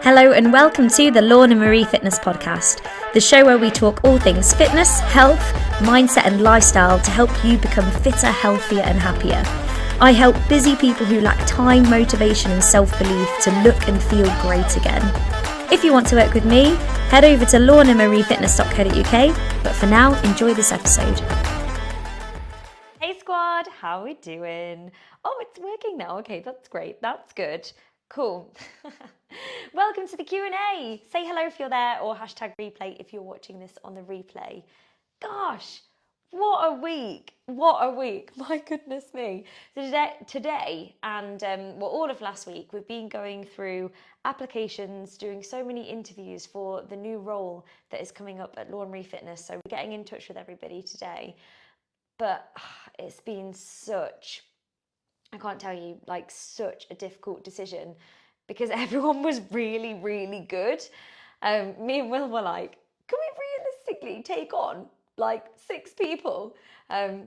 Hello and welcome to the Lorna Marie Fitness Podcast, the show where we talk all things fitness, health, mindset and lifestyle to help you become fitter, healthier and happier. I help busy people who lack time, motivation and self-belief to look and feel great again. If you want to work with me, head over to lornamariefitness.co.uk, but for now, enjoy this episode. Hey squad, how are we doing? Oh, it's working now. Okay, that's great. That's good. Cool. Welcome to the Q&A. Say hello if you're there or hashtag replay if you're watching this on the replay. Gosh, what a week. What a week. My goodness me. So today and all of last week, we've been going through applications, doing so many interviews for the new role that is coming up at Lorna Marie Fitness. So we're getting in touch with everybody today. But it's been such, I can't tell you, like such a difficult decision because everyone was really, really good. Me and Will were like, can we realistically take on like 6 people?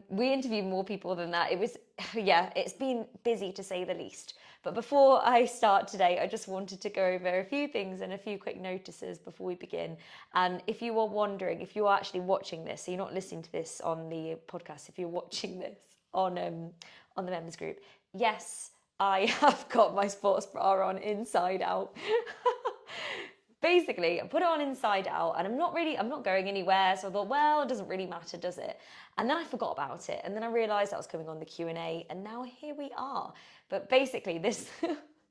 We interviewed more people than that. It was, it's been busy to say the least. But before I start today, I just wanted to go over a few things and a few quick notices before we begin. And if you are wondering, if you are actually watching this, so you're not listening to this on the podcast, if you're watching this on the members group, yes, I have got my sports bra on inside out. Basically, I put it on inside out and I'm not going anywhere. So I thought, well, it doesn't really matter, does it? And then I forgot about it. And then I realized that was coming on the Q&A and now here we are. But basically this,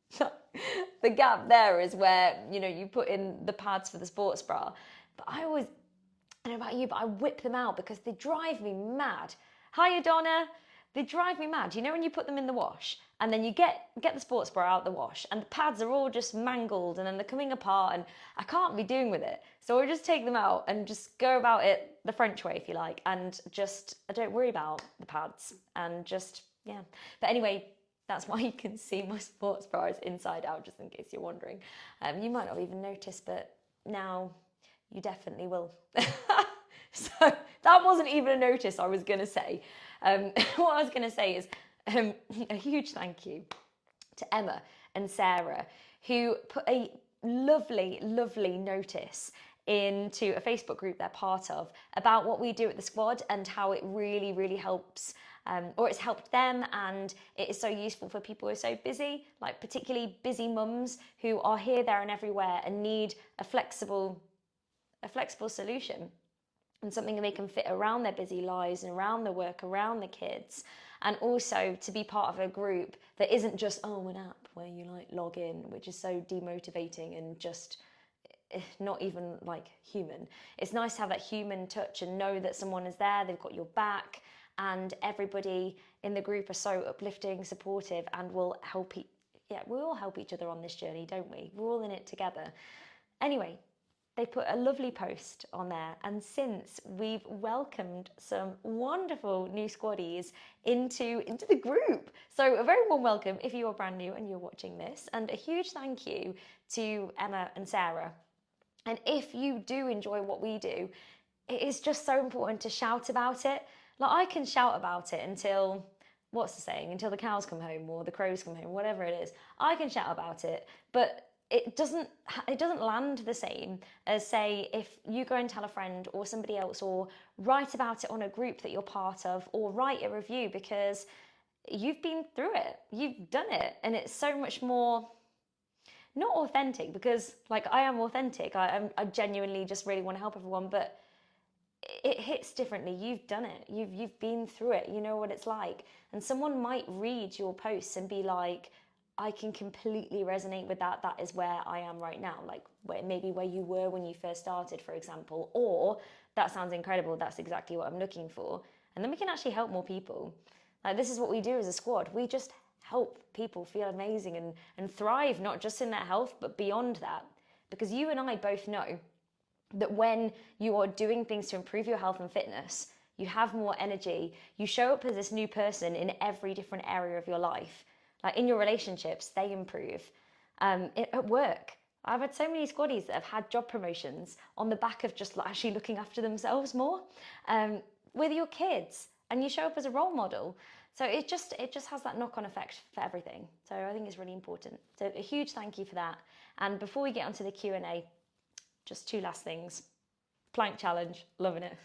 the gap there is where, you put in the pads for the sports bra. But I don't know about you, but I whip them out because they drive me mad. Hiya, Donna. They drive me mad. You know when you put them in the wash and then you get the sports bra out the wash and the pads are all just mangled and then they're coming apart and I can't be doing with it. So I just take them out and just go about it the French way, if you like, and I don't worry about the pads and yeah. But anyway, that's why you can see my sports bra is inside out, just in case you're wondering. You might not even notice, but now you definitely will. So that wasn't even a notice I was going to say. What I was going to say is a huge thank you to Emma and Sarah, who put a lovely, lovely notice into a Facebook group they're part of about what we do at the squad and how it really, really helps, or it's helped them, and it is so useful for people who are so busy, like particularly busy mums who are here, there and everywhere and need a flexible solution. And something they can fit around their busy lives and around the work, around the kids. And also to be part of a group that isn't just, an app where you like log in, which is so demotivating and just not even like human. It's nice to have that human touch and know that someone is there, they've got your back, and everybody in the group are so uplifting, supportive, and will help we all help each other on this journey, don't we? We're all in it together. Anyway, they put a lovely post on there, and since we've welcomed some wonderful new squaddies into the group. So a very warm welcome if you are brand new and you're watching this, and a huge thank you to Emma and Sarah. And if you do enjoy what we do, it is just so important to shout about it. Like I can shout about it until, what's the saying, until the cows come home or the crows come home, whatever it is. I can shout about it, but it doesn't land the same as, say, if you go and tell a friend or somebody else, or write about it on a group that you're part of, or write a review, because you've been through it, you've done it, and it's so much more, not authentic, because like I am authentic, I genuinely just really want to help everyone, but it hits differently. You've done it, you've been through it, you know what it's like, and someone might read your posts and be like, I can completely resonate with that. That is where I am right now. Like maybe where you were when you first started, for example, or that sounds incredible. That's exactly what I'm looking for. And then we can actually help more people. Like this is what we do as a squad. We just help people feel amazing and thrive, not just in their health, but beyond that. Because you and I both know that when you are doing things to improve your health and fitness, you have more energy. You show up as this new person in every different area of your life. Like in your relationships, they improve. At work, I've had so many squaddies that have had job promotions on the back of just actually looking after themselves more. With your kids, and you show up as a role model. So it just has that knock-on effect for everything. So I think it's really important. So a huge thank you for that. And before we get onto the Q&A, just two last things. Plank challenge, loving it,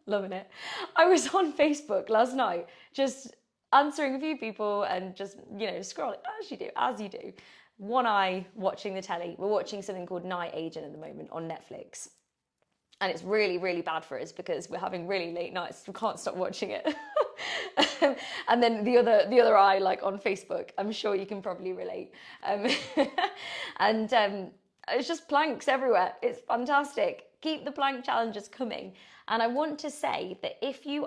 loving it. I was on Facebook last night, just answering a few people and just, scrolling, as you do. One eye watching the telly. We're watching something called Night Agent at the moment on Netflix. And it's really, really bad for us because we're having really late nights. We can't stop watching it. And then the other eye, like on Facebook, I'm sure you can probably relate. It's just planks everywhere. It's fantastic. Keep the plank challenges coming. And I want to say that if you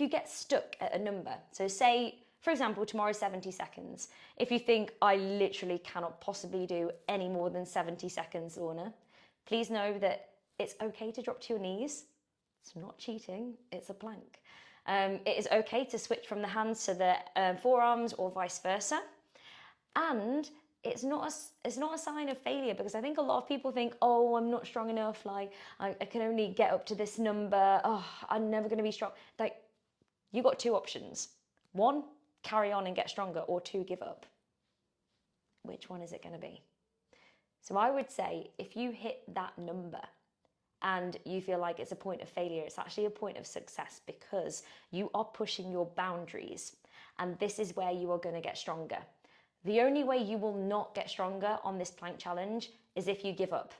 get stuck at a number, so say, for example, tomorrow's 70 seconds. If you think I literally cannot possibly do any more than 70 seconds, Lorna, please know that it's okay to drop to your knees. It's not cheating, it's a plank. It is okay to switch from the hands to the forearms or vice versa. And it's not a sign of failure, because I think a lot of people think, oh, I'm not strong enough, like I can only get up to this number, oh, I'm never going to be strong. Like, you got two options. One, carry on and get stronger, or two, give up. Which one is it going to be? So I would say if you hit that number and you feel like it's a point of failure, it's actually a point of success, because you are pushing your boundaries, and this is where you are going to get stronger. The only way you will not get stronger on this plank challenge is if you give up.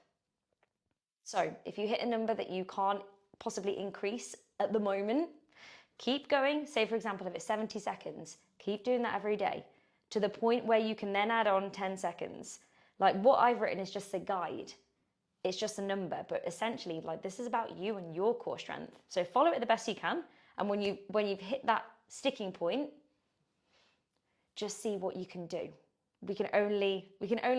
So if you hit a number that you can't possibly increase at the moment, keep going. Say, for example, if it's 70 seconds, keep doing that every day to the point where you can then add on 10 seconds. Like, what I've written is just a guide. It's just a number, but essentially, like, this is about you and your core strength. So follow it the best you can. And when you've hit that sticking point, just see what you can do. We can only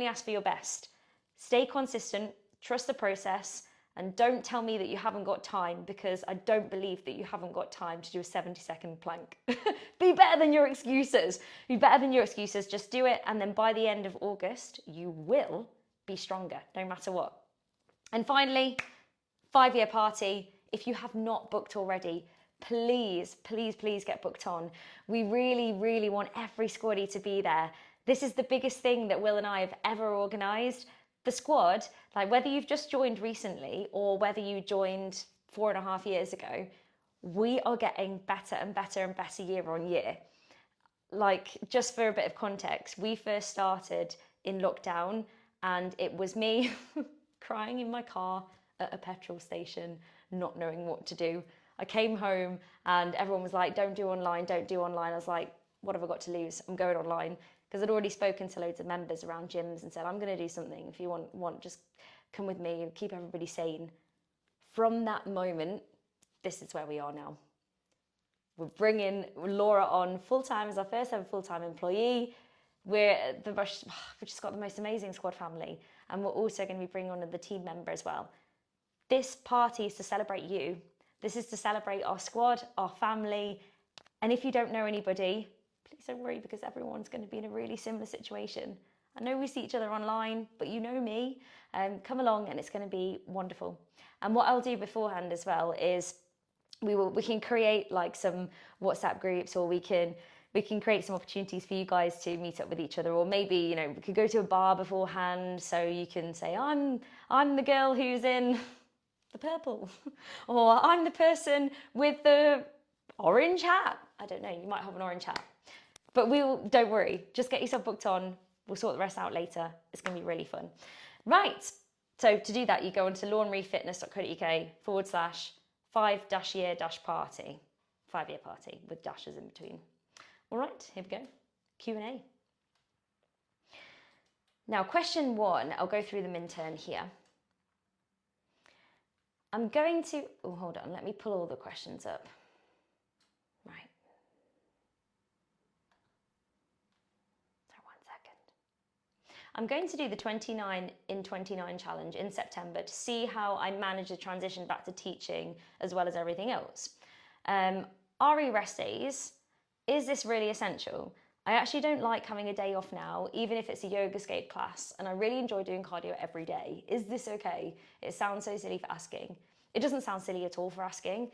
ask for your best. Stay consistent, trust the process, and don't tell me that you haven't got time, because I don't believe that you haven't got time to do a 70-second plank. Be better than your excuses. Be better than your excuses. Just do it, and then by the end of August, you will be stronger, no matter what. And finally, 5-year party. If you have not booked already, please, please, please get booked on. We really, really want every squaddy to be there. This is the biggest thing that Will and I have ever organised. The squad, like whether you've just joined recently or whether you joined 4.5 years ago, we are getting better and better and better year on year. Like, just for a bit of context, we first started in lockdown and it was me crying in my car at a petrol station, not knowing what to do. I came home and everyone was like, don't do online, don't do online. I was like, what have I got to lose? I'm going online. Because I'd already spoken to loads of members around gyms and said, I'm going to do something. If you want, just come with me and keep everybody sane. From that moment, this is where we are now. We're bringing Laura on full-time as our first ever full-time employee. We've just got the most amazing squad family. And we're also going to be bringing on the team member as well. This party is to celebrate you. This is to celebrate our squad, our family. And if you don't know anybody, please don't worry, because everyone's going to be in a really similar situation. I know we see each other online, but you know me. Come along and it's going to be wonderful. And what I'll do beforehand as well is we can create like some WhatsApp groups, or we can create some opportunities for you guys to meet up with each other, or maybe, we could go to a bar beforehand, so you can say, I'm the girl who's in the purple, or I'm the person with the orange hat. I don't know, you might have an orange hat. But don't worry, just get yourself booked on. We'll sort the rest out later. It's going to be really fun. Right, so to do that, you go onto lawnrefitness.co.uk/5-year-party. 5-year party with dashes in between. All right, here we go. Q&A. Now, question 1, I'll go through them in turn here. I'm going to, hold on, let me pull all the questions up. Right. So 1 second. I'm going to do the 29 in 29 challenge in September to see how I manage the transition back to teaching as well as everything else. RE rest days, is this really essential? I actually don't like having a day off now, even if it's a Yogascape class, and I really enjoy doing cardio every day. Is this okay? It sounds so silly for asking. It doesn't sound silly at all for asking.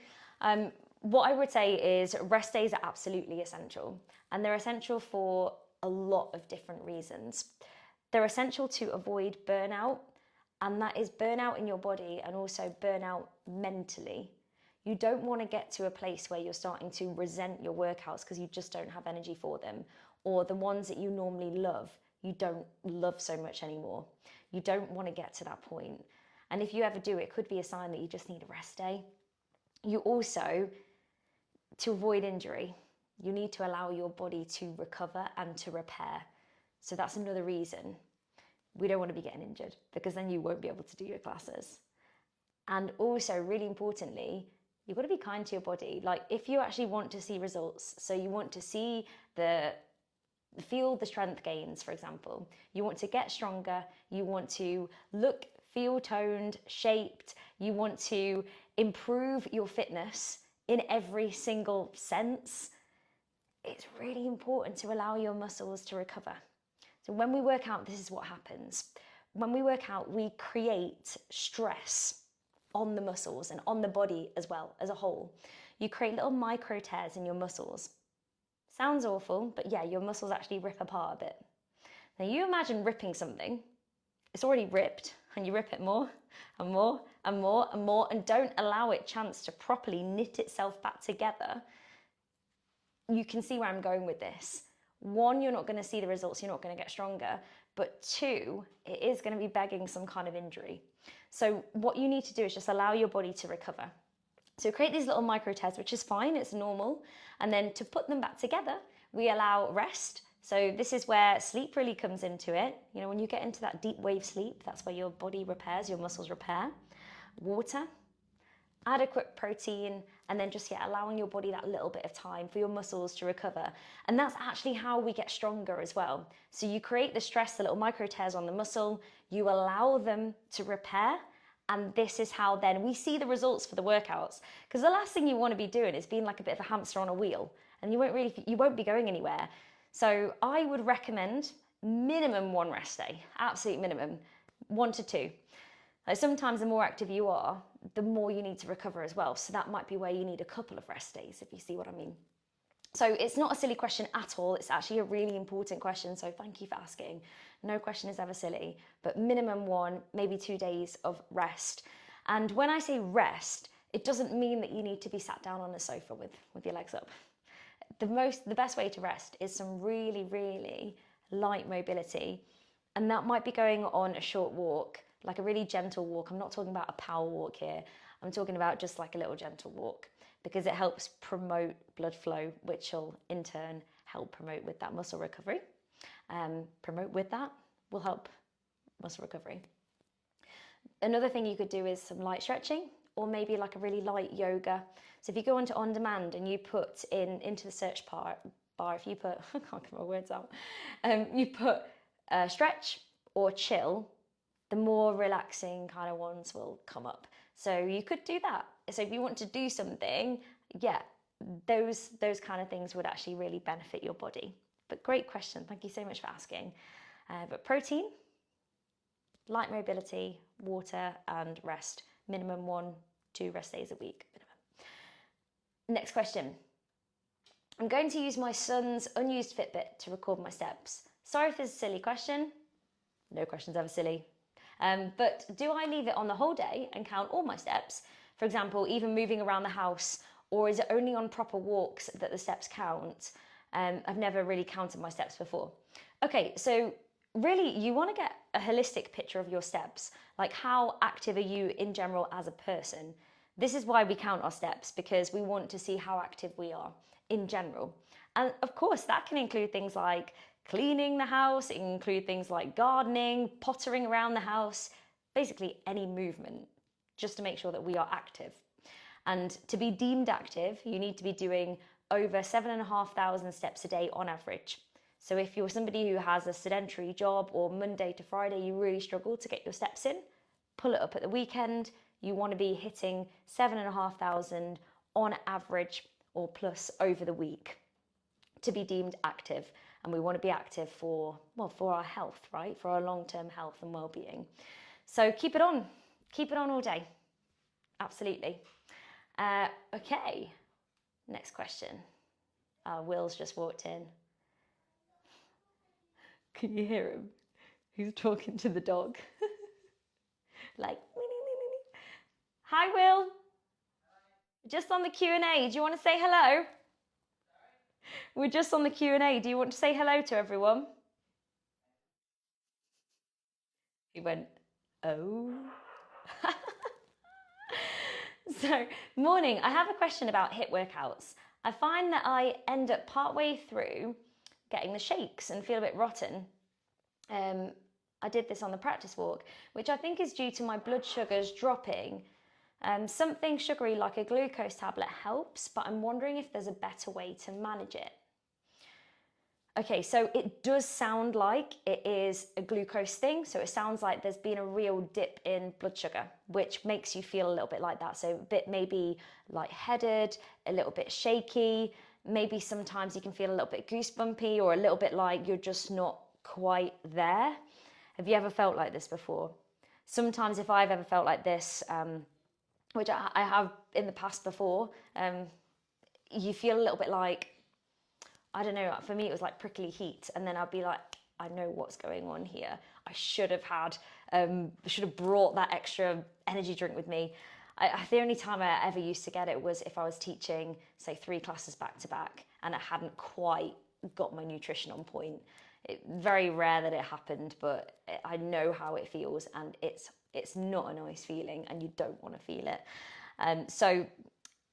What I would say is rest days are absolutely essential, and they're essential for a lot of different reasons. They're essential to avoid burnout, and that is burnout in your body and also burnout mentally. You don't want to get to a place where you're starting to resent your workouts because you just don't have energy for them, or the ones that you normally love, you don't love so much anymore. You don't want to get to that point. And if you ever do, it could be a sign that you just need a rest day. You also, to avoid injury, you need to allow your body to recover and to repair. So that's another reason we don't want to be getting injured, because then you won't be able to do your classes. And also, really importantly, you've got to be kind to your body. Like, if you actually want to see results, so you want to feel the strength gains, for example, you want to get stronger, you want to feel toned, shaped, you want to improve your fitness in every single sense, it's really important to allow your muscles to recover. So when we work out, this is what happens. When we work out, we create stress on the muscles and on the body as well, as a whole. You create little micro tears in your muscles. Sounds awful, but yeah, your muscles actually rip apart a bit. Now you imagine ripping something, it's already ripped, and you rip it more and more and more and more, and don't allow it chance to properly knit itself back together. You can see where I'm going with this. One, you're not going to see the results, you're not going to get stronger, but two, it is going to be begging some kind of injury. So what you need to do is just allow your body to recover. So create these little micro tears, which is fine, it's normal. And then to put them back together, we allow rest. So this is where sleep really comes into it. You know, when you get into that deep wave sleep, that's where your body repairs, your muscles repair. Water, adequate protein, and then just allowing your body that little bit of time for your muscles to recover. And that's actually how we get stronger as well. So you create the stress, the little micro tears on the muscle, you allow them to repair, and this is how then we see the results for the workouts. Because the last thing you want to be doing is being like a bit of a hamster on a wheel, and you won't be going anywhere. So I would recommend minimum 1 rest day, absolute minimum, 1 to 2. Like, sometimes the more active you are, the more you need to recover as well. So that might be where you need a couple of rest days, if you see what I mean. So it's not a silly question at all. It's actually a really important question. So thank you for asking. No question is ever silly, but minimum 1, maybe 2 days of rest. And when I say rest, it doesn't mean that you need to be sat down on a sofa with your legs up. The best way to rest is some really, really light mobility. And that might be going on a short walk, like a really gentle walk. I'm not talking about a power walk here. I'm talking about just like a little gentle walk, because it helps promote blood flow, which will in turn help promote with that muscle recovery. Promote with that will help muscle recovery. Another thing you could do is some light stretching, or maybe like a really light yoga. So if you go onto On Demand and you put into the search bar, if you put, I can't get my words out, you put stretch or chill, the more relaxing kind of ones will come up. So you could do that. So if you want to do something, those kind of things would actually really benefit your body. But great question. Thank you so much for asking. But protein, light mobility, water, and rest. Minimum 1-2 rest days a week. Minimum. Next question. I'm going to use my son's unused Fitbit to record my steps. Sorry if this is a silly question. No question's ever silly. But do I leave it on the whole day and count all my steps? For example, even moving around the house, or is it only on proper walks that the steps count? I've never really counted my steps before. Okay, so really you want to get a holistic picture of your steps. Like, how active are you in general as a person? This is why we count our steps, because we want to see how active we are in general. And of course, that can include things like cleaning the house, it can include things like gardening, pottering around the house, basically any movement, just to make sure that we are active. And to be deemed active, you need to be doing over 7,500 steps a day on average. So if you're somebody who has a sedentary job, or Monday to Friday you really struggle to get your steps in, pull it up at the weekend. You want to be hitting 7,500 on average or plus over the week to be deemed active. And we want to be active for our health, right? For our long-term health and well-being. So keep it on all day. Absolutely. Okay. Next question. Will's just walked in. Can you hear him? He's talking to the dog. Like, hi, Will. Just on the Q&A. Do you want to say hello? We're just on the Q&A. Do you want to say hello to everyone? He went, oh. So, morning. I have a question about HIIT workouts. I find that I end up partway through getting the shakes and feel a bit rotten. I did this on the practice walk, which I think is due to my blood sugars dropping. Something sugary like a glucose tablet helps, but I'm wondering if there's a better way to manage it. Okay, so it does sound like it is a glucose thing. So it sounds like there's been a real dip in blood sugar, which makes you feel a little bit like that. So a bit maybe lightheaded, a little bit shaky. Maybe sometimes you can feel a little bit goosebumpy or a little bit like you're just not quite there. Have you ever felt like this before? Sometimes if I've ever felt like this, which I have in the past before, you feel a little bit like, I don't know, for me it was like prickly heat, and then I'd be like, I know what's going on here. I should have brought that extra energy drink with me. The only time I ever used to get it was if I was teaching, say, 3 classes back to back, and I hadn't quite got my nutrition on point. Very rare that it happened, but I know how it feels, and it's not a nice feeling, and you don't want to feel it. So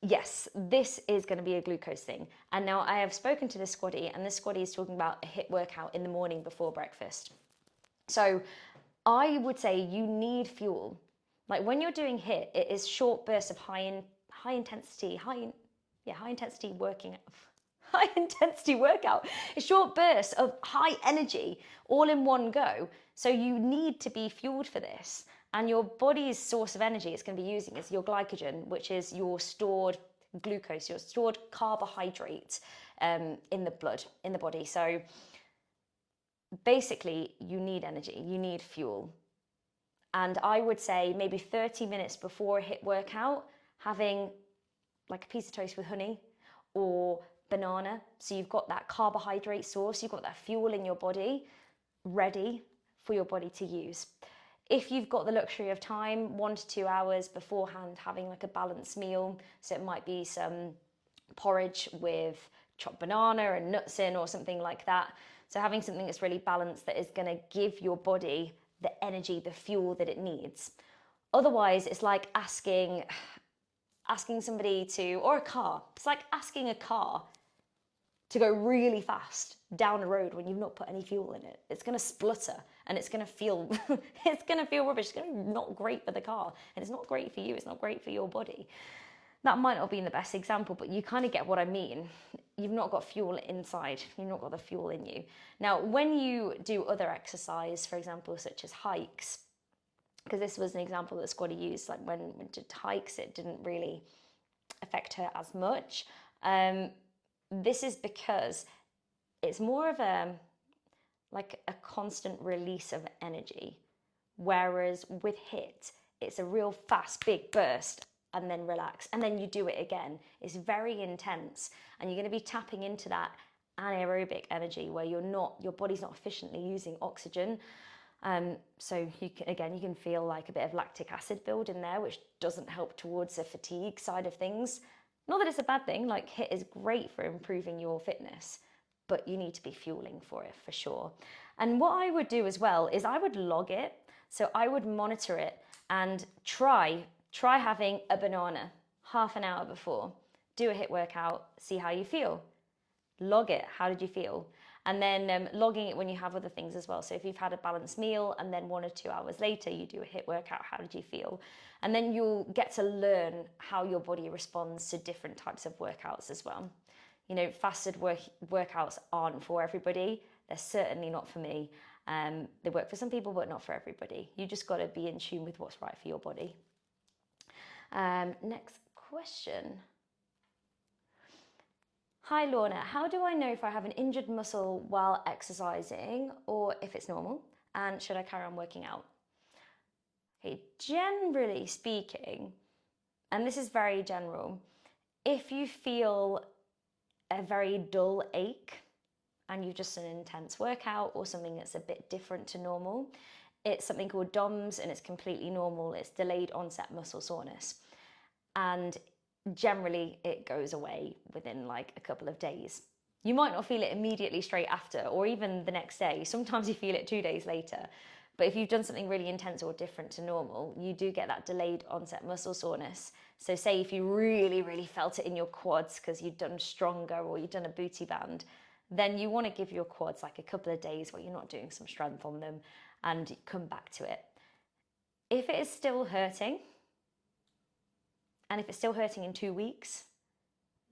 yes, this is going to be a glucose thing. And now I have spoken to this squaddy, and this squaddy is talking about a HIIT workout in the morning before breakfast. So I would say you need fuel. Like when you're doing HIIT, it is short bursts of high intensity workout. A short burst of high energy all in one go. So you need to be fueled for this. And your body's source of energy it's going to be using is your glycogen, which is your stored glucose, your stored carbohydrate in the blood, in the body. So basically, you need energy, you need fuel. And I would say maybe 30 minutes before a HIIT workout, having like a piece of toast with honey or banana. So you've got that carbohydrate source, you've got that fuel in your body ready for your body to use. If you've got the luxury of time, 1 to 2 hours beforehand, having like a balanced meal. So it might be some porridge with chopped banana and nuts in or something like that. So having something that's really balanced that is going to give your body the energy, the fuel that it needs. Otherwise, it's like asking somebody to, or a car, it's like asking a car to go really fast down a road when you've not put any fuel in it. It's going to splutter and it's going to feel it's going to feel rubbish. It's going to be not great for the car, and it's not great for you. It's not great for your body. That might not be the best example, but you kind of get what I mean. You've not got fuel inside. You've not got the fuel in you. Now, when you do other exercise, for example, such as hikes, because this was an example that Squaddy used, like when did hikes, it didn't really affect her as much. This is because it's more of a constant release of energy, whereas with HIIT, it's a real fast, big burst and then relax, and then you do it again. It's very intense, and you're going to be tapping into that anaerobic energy where your body's not efficiently using oxygen. So you can feel like a bit of lactic acid build in there, which doesn't help towards the fatigue side of things. Not that it's a bad thing, like HIIT is great for improving your fitness, but you need to be fueling for it for sure. And what I would do as well is I would log it. So I would monitor it and try having a banana half an hour before. Do a HIIT workout, see how you feel. Log it, how did you feel? And then logging it when you have other things as well. So if you've had a balanced meal and then 1 or 2 hours later you do a HIIT workout, how did you feel? And then you'll get to learn how your body responds to different types of workouts as well. You know, fasted workouts aren't for everybody. They're certainly not for me. They work for some people, but not for everybody. You just got to be in tune with what's right for your body. Next question. Hi Lorna, how do I know if I have an injured muscle while exercising or if it's normal? And should I carry on working out? Okay, generally speaking, and this is very general, If you feel a very dull ache and you've just done an intense workout or something that's a bit different to normal, it's something called DOMS, and it's completely normal. It's delayed onset muscle soreness. And generally it goes away within like a couple of days. You might not feel it immediately straight after, or even the next day. Sometimes you feel it 2 days later. But if you've done something really intense or different to normal, you do get that delayed onset muscle soreness. So say if you really, really felt it in your quads because you've done stronger or you've done a booty band, then you want to give your quads like a couple of days where you're not doing some strength on them and come back to it. If it is still hurting, and if it's still hurting in 2 weeks,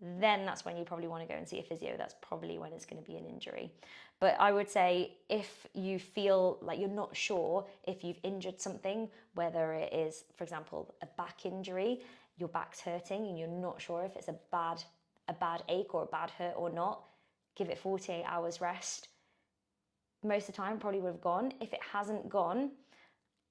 then that's when you probably want to go and see a physio. That's probably when it's going to be an injury. But I would say if you feel like you're not sure if you've injured something, whether it is, for example, a back injury, your back's hurting and you're not sure if it's a bad ache or a bad hurt or not, give it 48 hours rest. Most of the time probably would have gone. If it hasn't gone,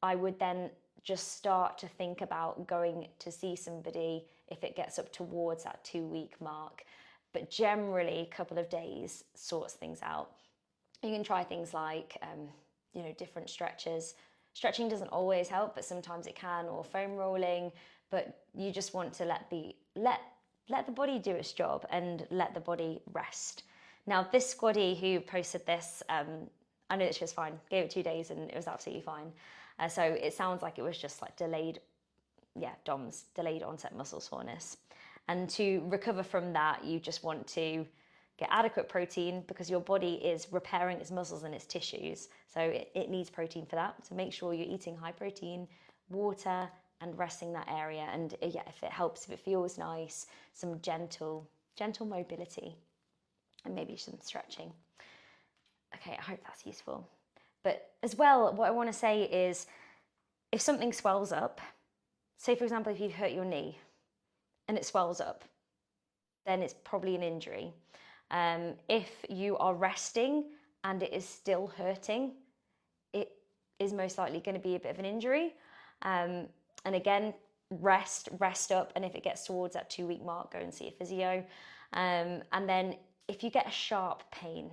I would then just start to think about going to see somebody if it gets up towards that 2-week mark. But generally, a couple of days sorts things out. You can try things like, different stretches. Stretching doesn't always help, but sometimes it can, or foam rolling. But you just want to let the body do its job and let the body rest. Now, this squaddy who posted this, I know that she was fine. Gave it 2 days and it was absolutely fine. So it sounds like it was just like DOMS, delayed onset muscle soreness. And to recover from that, you just want to get adequate protein because your body is repairing its muscles and its tissues. So it needs protein for that. So make sure you're eating high protein, water, and resting that area. And if it helps, if it feels nice, some gentle mobility and maybe some stretching. Okay, I hope that's useful. But as well, what I want to say is if something swells up, say for example, if you hurt your knee and it swells up, then it's probably an injury. If you are resting and it is still hurting, it is most likely going to be a bit of an injury. And again, rest up. And if it gets towards that 2-week mark, go and see a physio. And then if you get a sharp pain,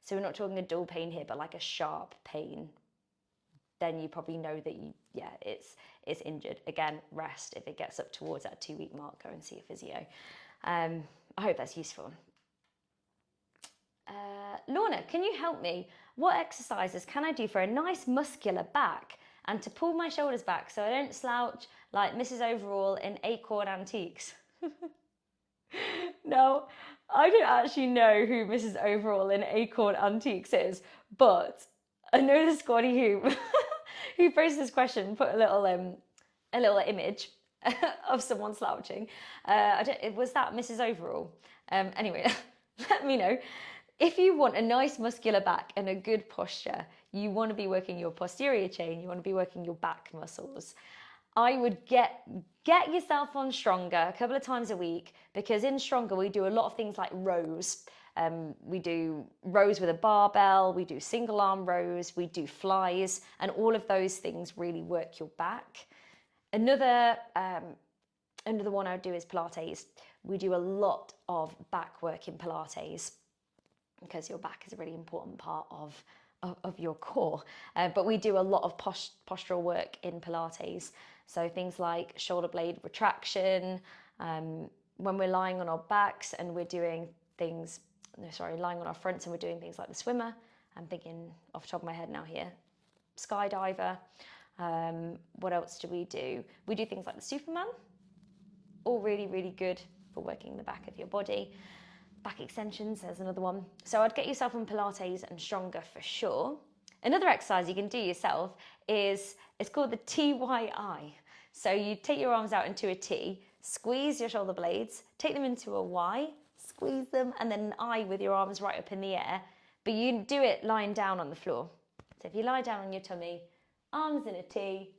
so we're not talking a dull pain here, but like a sharp pain, then you probably know that it's injured. Again, rest. If it gets up towards that 2-week mark, go and see a physio. I hope that's useful. Lorna, can you help me? What exercises can I do for a nice muscular back and to pull my shoulders back so I don't slouch like Mrs. Overall in Acorn Antiques? No, I don't actually know who Mrs. Overall in Acorn Antiques is, but I know the squaddy who posted this question put a little image of someone slouching. Was that Mrs. Overall? Anyway, let me know. If you want a nice muscular back and a good posture, you want to be working your posterior chain, you want to be working your back muscles. I would get yourself on Stronger a couple of times a week, because in Stronger we do a lot of things like rows. We do rows with a barbell, we do single arm rows, we do flies, and all of those things really work your back. Another one I would do is Pilates. We do a lot of back work in Pilates because your back is a really important part of your core. But we do a lot of postural work in Pilates. So things like shoulder blade retraction, when we're lying on our backs and we're doing things, lying on our fronts and we're doing things like the swimmer. I'm thinking off the top of my head now here, skydiver. What else do? We do things like the Superman, all really, really good for working the back of your body. Back extensions, there's another one. So I'd get yourself on Pilates and Stronger for sure. Another exercise you can do yourself it's called the TYI. So you take your arms out into a T, squeeze your shoulder blades, take them into a Y, squeeze them, and then an I with your arms right up in the air. But you do it lying down on the floor. So if you lie down on your tummy, arms in a T,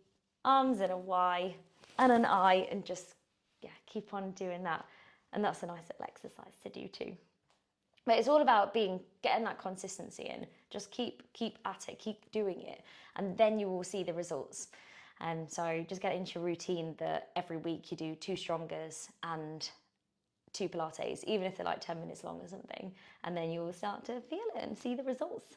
arms in a Y, and an I, and just keep on doing that. And that's a nice little exercise to do too. But it's all about getting that consistency in. Just keep at it, keep doing it, and then you will see the results. And so just get into your routine that every week you do 2 Strongers and 2 Pilates, even if they're like 10 minutes long or something, and then you'll start to feel it and see the results.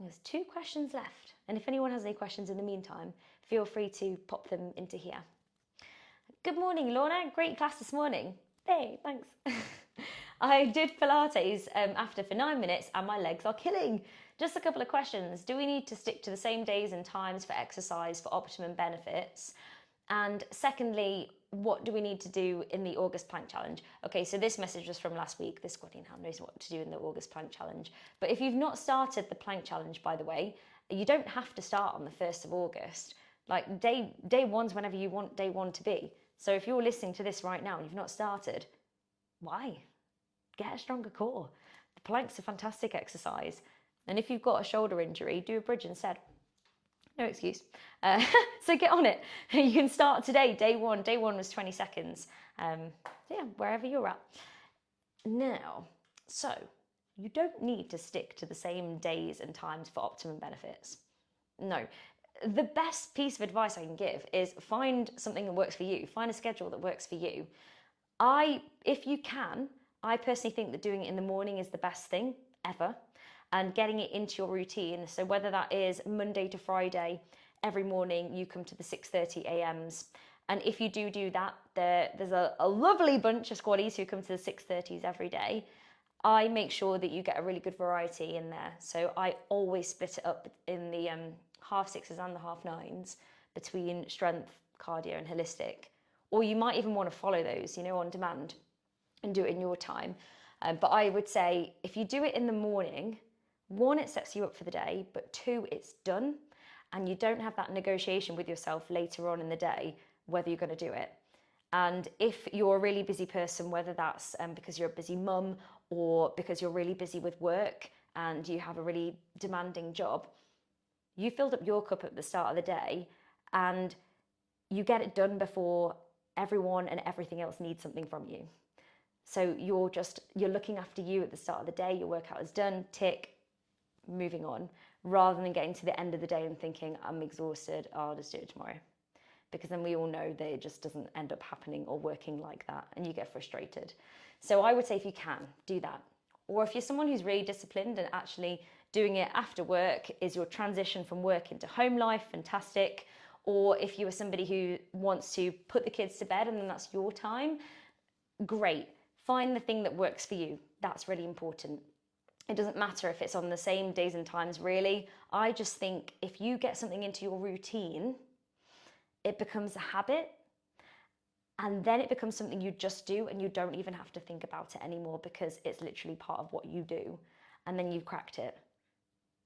There's 2 questions left, and if anyone has any questions in the meantime, feel free to pop them into here. Good morning, Lorna. Great class this morning. Hey, thanks. I did Pilates after for 9 minutes and my legs are killing. Just a couple of questions. Do we need to stick to the same days and times for exercise for optimum benefits? And secondly, what do we need to do in the August Plank Challenge? Okay, so this message was from last week. This squatting hand knows what to do in the August Plank Challenge. But if you've not started the Plank Challenge, by the way, you don't have to start on the 1st of August. Like day one's whenever you want day one to be. So if you're listening to this right now and you've not started, why? Get a stronger core. The plank's a fantastic exercise. And if you've got a shoulder injury, do a bridge instead. No excuse. So get on it. You can start today, day one. Day one was 20 seconds. Yeah, wherever you're at. Now, so you don't need to stick to the same days and times for optimum benefits. No. The best piece of advice I can give is find something that works for you. Find a schedule that works for you. If you can, I personally think that doing it in the morning is the best thing ever, and getting it into your routine. So whether that is Monday to Friday, every morning you come to the 6:30 a.m.s. And if you do that, there's a lovely bunch of squaddies who come to the 6:30s every day. I make sure that you get a really good variety in there. So I always split it up in the half 6s and the half 9s between strength, cardio and holistic. Or you might even want to follow those, on demand and do it in your time. But I would say if you do it in the morning, 1, it sets you up for the day, but 2, it's done. And you don't have that negotiation with yourself later on in the day, whether you're going to do it. And if you're a really busy person, whether that's because you're a busy mum or because you're really busy with work and you have a really demanding job, you filled up your cup at the start of the day and you get it done before everyone and everything else needs something from you. So you're looking after you at the start of the day, your workout is done, tick, moving on, rather than getting to the end of the day and thinking, I'm exhausted, I'll just do it tomorrow. Because then we all know that it just doesn't end up happening or working like that and you get frustrated. So I would say if you can, do that. Or if you're someone who's really disciplined and actually doing it after work is your transition from work into home life, fantastic. Or if you are somebody who wants to put the kids to bed and then that's your time, great. Find the thing that works for you. That's really important. It doesn't matter if it's on the same days and times, really. I just think if you get something into your routine, it becomes a habit, and then it becomes something you just do and you don't even have to think about it anymore because it's literally part of what you do, and then you've cracked it.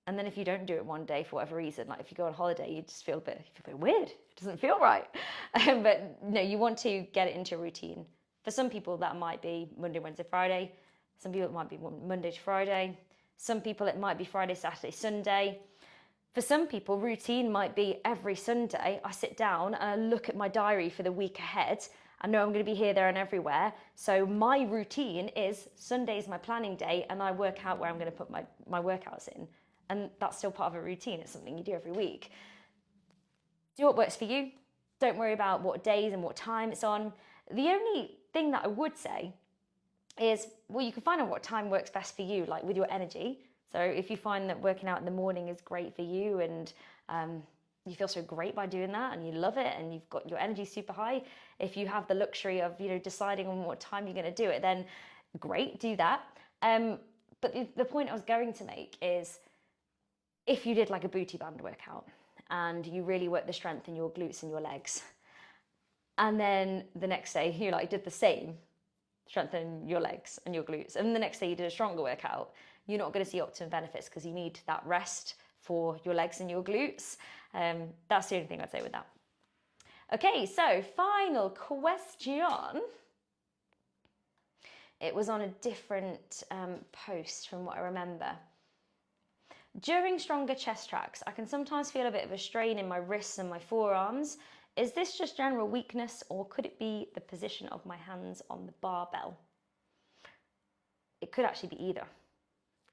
And then if you don't do it one day for whatever reason, like if you go on holiday, you just feel a bit weird. It doesn't feel right. But no, you want to get it into a routine. For some people, that might be Monday, Wednesday, Friday. Some people, it might be Monday to Friday. Some people, it might be Friday, Saturday, Sunday. For some people, routine might be every Sunday, I sit down and I look at my diary for the week ahead. I know I'm going to be here, there and everywhere. So my routine is Sunday's my planning day and I work out where I'm going to put my workouts in. And that's still part of a routine. It's something you do every week. Do what works for you. Don't worry about what days and what time it's on. The only thing that I would say is, well, you can find out what time works best for you, like with your energy. So if you find that working out in the morning is great for you and you feel so great by doing that and you love it and you've got your energy super high, if you have the luxury of, deciding on what time you're going to do it, then great, do that. But the point I was going to make is if you did like a booty band workout and you really worked the strength in your glutes and your legs, and then the next day you did the same, strengthen your legs and your glutes, and the next day you did a stronger workout, you're not going to see optimum benefits because you need that rest for your legs and your glutes. That's the only thing I'd say with that. Okay, so final question. It was on a different post from what I remember. During stronger chest tracks, I can sometimes feel a bit of a strain in my wrists and my forearms. Is this just general weakness or could it be the position of my hands on the barbell? It could actually be either.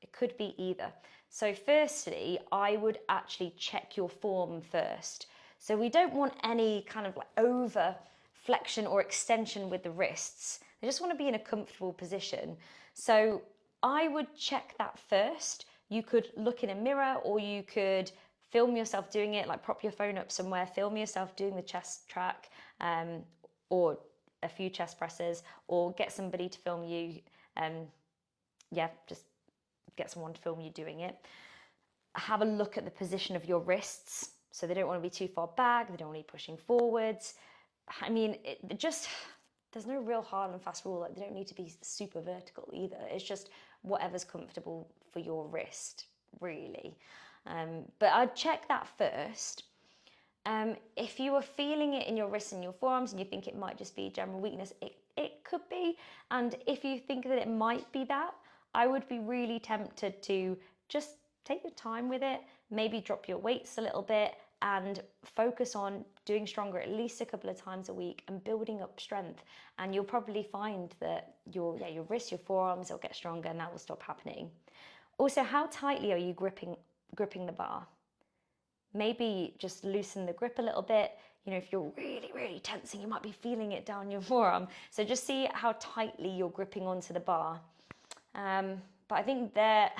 It could be either. So firstly, I would actually check your form first. So we don't want any kind of over flexion or extension with the wrists. They just want to be in a comfortable position. So I would check that first. You could look in a mirror, or you could film yourself doing it, like prop your phone up somewhere, film yourself doing the chest track, or a few chest presses, or get somebody to film you. Just get someone to film you doing it. Have a look at the position of your wrists. So they don't want to be too far back, they don't want to be pushing forwards. I mean, there's no real hard and fast rule. Like, they don't need to be super vertical either. It's just whatever's comfortable for your wrist, really. But I'd check that first. If you are feeling it in your wrists and your forearms and you think it might just be general weakness, it could be. And if you think that it might be that, I would be really tempted to just take your time with it, maybe drop your weights a little bit and focus on doing stronger at least a couple of times a week and building up strength. And you'll probably find that your wrists, your forearms will get stronger, and that will stop happening. Also, how tightly are you gripping the bar? Maybe just loosen the grip a little bit. You know, if you're really, really tensing, you might be feeling it down your forearm. So just see how tightly you're gripping onto the bar. But I think they're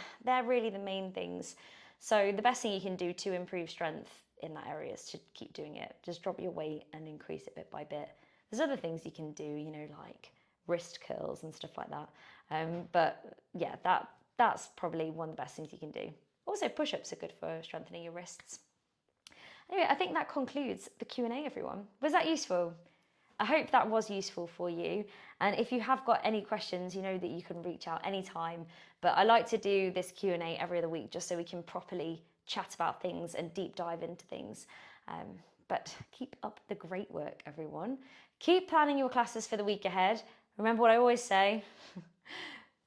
really the main things. So the best thing you can do to improve strength in that area is to keep doing it. Just drop your weight and increase it bit by bit. There's other things you can do, you know, like wrist curls and stuff like that. But yeah, that's probably one of the best things you can do. Also, push-ups are good for strengthening your wrists. Anyway, I think that concludes the Q&A, everyone. Was that useful? I hope that was useful for you. And if you have got any questions, you know that you can reach out anytime. But I like to do this Q&A every other week just so we can properly chat about things and deep dive into things. But keep up the great work, everyone. Keep planning your classes for the week ahead. Remember what I always say,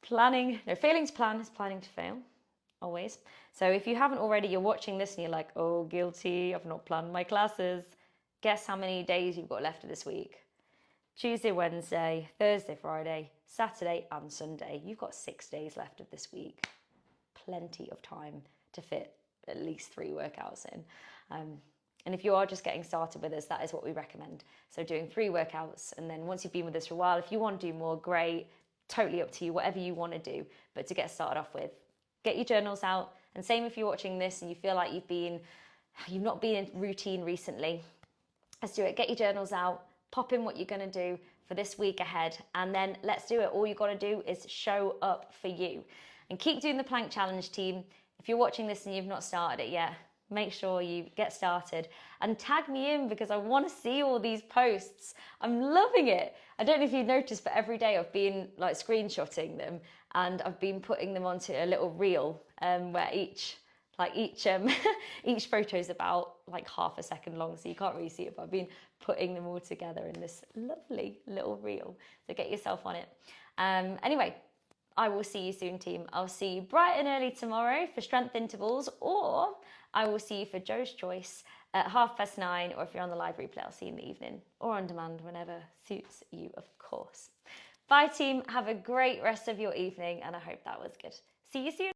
failing to plan is planning to fail. Always. So if you haven't already, you're watching this and you're like, oh, guilty, I've not planned my classes. Guess how many days you've got left of this week? Tuesday, Wednesday, Thursday, Friday, Saturday and Sunday. You've got 6 days left of this week. Plenty of time to fit at least 3 workouts in. And if you are just getting started with us, that is what we recommend. So doing 3 workouts, and then once you've been with us for a while, if you want to do more, great, totally up to you, whatever you want to do. But to get started off with, get your journals out. And same if you're watching this and you feel like you've not been in routine recently, let's do it. Get your journals out, pop in what you're going to do for this week ahead, and then let's do it. All you've got to do is show up for you. And keep doing the plank challenge, team. If you're watching this and you've not started it yet, make sure you get started and tag me in, because I want to see all these posts. I'm loving it. I don't know if you've noticed, but every day I've been like screenshotting them and I've been putting them onto a little reel where each photo is about like half a second long, so you can't really see it, but I've been putting them all together in this lovely little reel. So get yourself on it. Anyway, I will see you soon, team. I'll see you bright and early tomorrow for strength intervals, or I will see you for Joe's Choice at 9:30, or if you're on the live replay, I'll see you in the evening, or on demand, whenever suits you, of course. Bye, team. Have a great rest of your evening, and I hope that was good. See you soon.